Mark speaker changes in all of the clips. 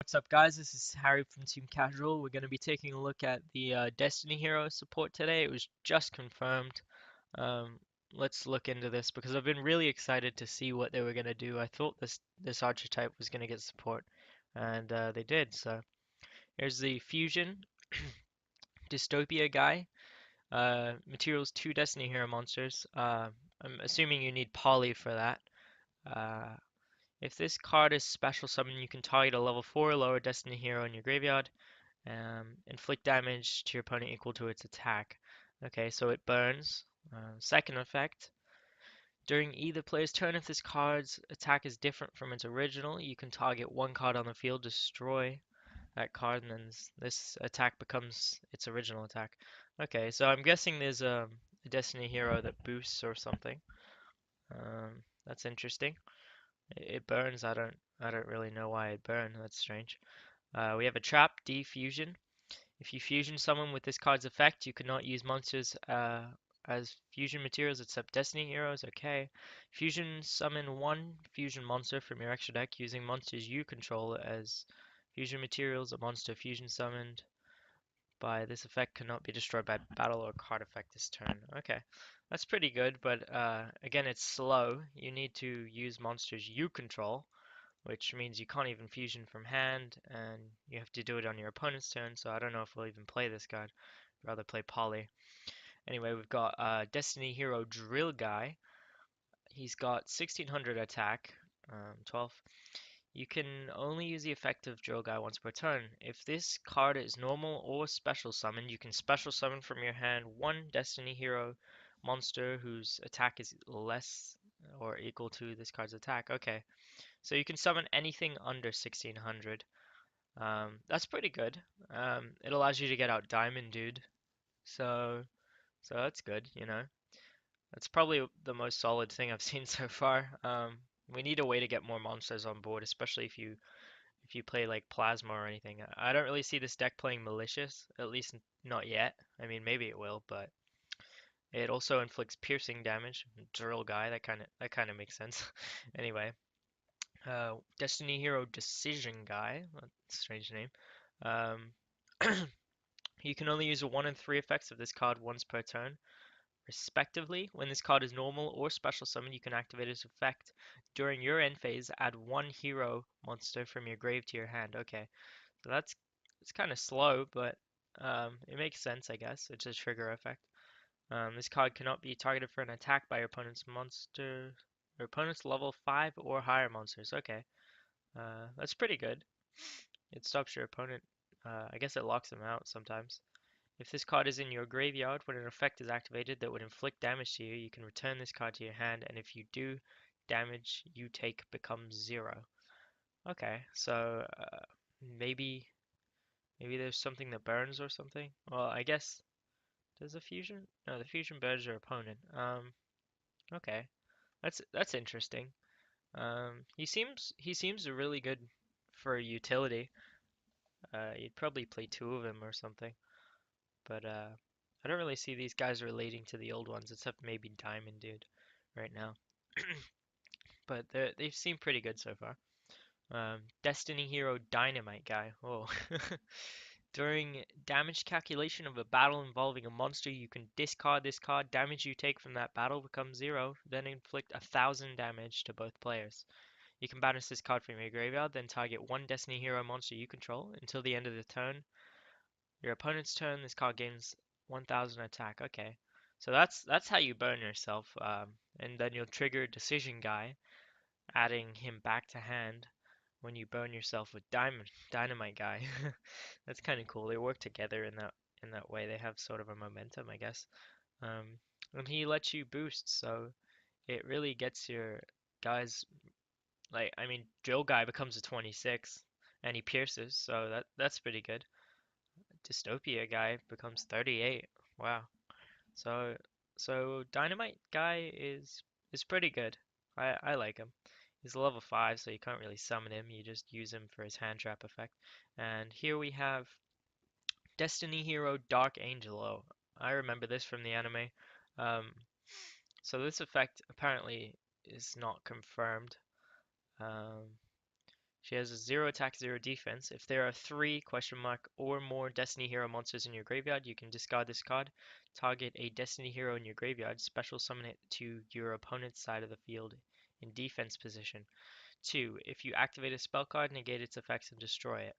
Speaker 1: What's up, guys? This is Harry from TeamCasual. We're going to be taking a look at the Destiny Hero support today. It was just confirmed. Um, let's look into this because I've been really excited to see what they were going to do. I thought this archetype was going to get support, and they did. So here's the Fusion Dystopia guy. Materials 2 Destiny Hero monsters. I'm assuming you need Poly for that. Uh, if this card is special summon, you can target a level 4 or lower Destiny Hero in your graveyard. Inflict damage to your opponent equal to its attack. Okay, so it burns. Second effect. During either player's turn, if this card's attack is different from its original, you can target one card on the field, destroy that card, and then this attack becomes its original attack. Okay, so I'm guessing there's a Destiny hero that boosts or something. That's interesting. It burns. I don't really know why it burned. That's strange. We have a trap, defusion. If you fusion summon with this card's effect, you cannot use monsters as fusion materials except Destiny heroes. Okay. Fusion summon one fusion monster from your extra deck using monsters you control as fusion materials. A monster fusion summoned by this effect cannot be destroyed by battle or card effect this turn. Okay. That's pretty good, but again, it's slow. You need to use monsters you control, which means you can't even fusion from hand, and you have to do it on your opponent's turn, so I don't know if we'll even play this card. I'd rather play Poly. Anyway, we've got Destiny Hero Drill Guy. He's got 1600 attack, 12. You can only use the effect of Drill Guy once per turn. If this card is normal or special summon, you can special summon from your hand one Destiny Hero monster whose attack is less or equal to this card's attack. Okay, so you can summon anything under 1600. That's pretty good. It allows you to get out Diamond Dude. So, so that's good, you know. That's probably the most solid thing I've seen so far. We need a way to get more monsters on board, especially if you play like Plasma or anything. I don't really see this deck playing Malicious, at least not yet. I mean, maybe it will, but it also inflicts piercing damage. Drill guy, that kind of makes sense. Anyway, Destiny Hero Decision Guy. That's a strange name. Um, you can only use 1 and 3 effects of this card once per turn, respectively. When this card is normal or special summon, you can activate its effect. During your end phase, add 1 hero monster from your grave to your hand. Okay, so it's kind of slow, but it makes sense, I guess. It's a trigger effect. This card cannot be targeted for an attack by your opponent's monster, your opponent's level 5 or higher monsters. Okay. That's pretty good. It stops your opponent. I guess it locks them out sometimes. If this card is in your graveyard, when an effect is activated that would inflict damage to you, you can return this card to your hand, and if you do, damage you take becomes 0. Okay, so maybe there's something that burns or something. Well, I guess does the fusion? No, the fusion burns your opponent. Okay, that's interesting. He seems really good for utility. You'd probably play 2 of them or something. But I don't really see these guys relating to the old ones, except maybe Diamond Dude right now. But they seem pretty good so far. Destiny Hero Dynamite guy. Oh. During damage calculation of a battle involving a monster, you can discard this card. Damage you take from that battle becomes 0, then inflict 1000 damage to both players. You can banish this card from your graveyard, then target one Destiny Hero monster you control until the end of the turn. Your opponent's turn, this card gains 1000 attack. Okay. So that's how you burn yourself. And then you'll trigger Decision Guy, adding him back to hand when you burn yourself with Dynamite Guy. That's kind of cool. They work together in that way. They have sort of a momentum, I guess. And he lets you boost, so it really gets your guys like I mean, Drill Guy becomes a 26 and he pierces, so that's pretty good. Dystopia guy becomes 38. Wow. So so Dynamite guy is pretty good. I like him. He's a level 5, so you can't really summon him. You just use him for his hand trap effect. And here we have Destiny Hero Dark Angel. Oh, I remember this from the anime. Um, so this effect apparently is not confirmed. Um, She has a 0 attack, 0 defense. If there are 3 question mark or more Destiny Hero monsters in your graveyard, you can discard this card, target a Destiny Hero in your graveyard, special summon it to your opponent's side of the field in defense position. 2. If you activate a spell card, negate its effects and destroy it.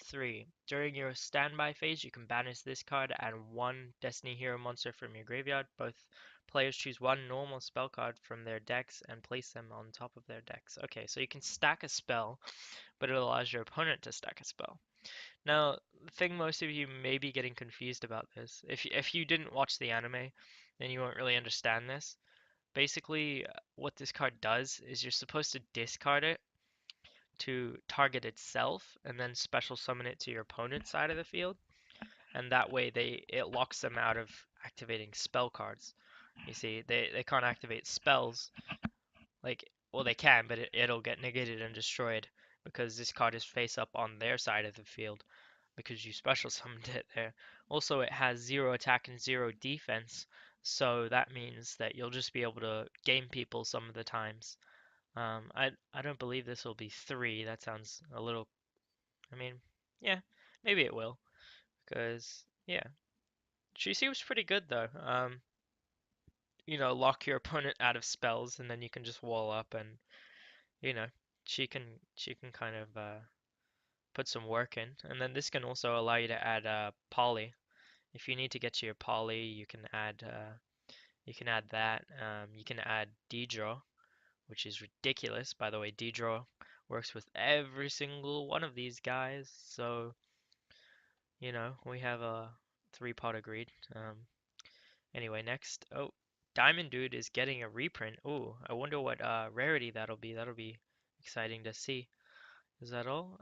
Speaker 1: 3. During your standby phase, you can banish this card and one Destiny Hero monster from your graveyard. Both players choose one normal spell card from their decks and place them on top of their decks. Okay, so you can stack a spell, but it allows your opponent to stack a spell. Now, the thing most of you may be getting confused about this, if you didn't watch the anime, then you won't really understand this. Basically, what this card does is you're supposed to discard it to target itself and then special summon it to your opponent's side of the field, and that way it locks them out of activating spell cards. You see, they can't activate spells, like, well, they can, but it'll get negated and destroyed because this card is face up on their side of the field because you special summoned it there. Also, it has 0 attack and 0 defense, so that means that you'll just be able to game people some of the times. I don't believe this will be 3. That sounds a little, I mean, yeah, maybe it will, because yeah, she seems pretty good though. Lock your opponent out of spells, and then you can just wall up, and you know, she can kind of put some work in, and then this can also allow you to add poly. If you need to get to your poly, you can add that. You can add D-draw, which is ridiculous. By the way, D-draw works with every single one of these guys, so we have a 3-pot agreed. Anyway, next. Oh, Diamond Dude is getting a reprint. Oh, I wonder what rarity that'll be. That'll be exciting to see. Is that all?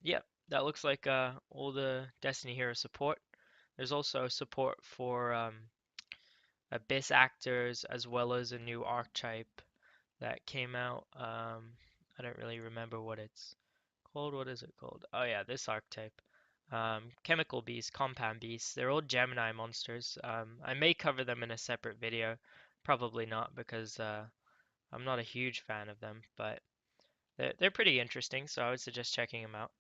Speaker 1: Yep, that looks like all the Destiny Hero support. There's also support for Abyss actors as well as a new archetype that came out. I don't really remember what it's called. What is it called? Oh yeah, this archetype. Chemical Beasts, Compound Beasts. They're all Gemini monsters. I may cover them in a separate video. Probably not because I'm not a huge fan of them, but they're pretty interesting, so I would suggest checking them out.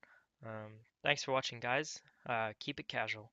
Speaker 1: Thanks for watching, guys. Keep it casual.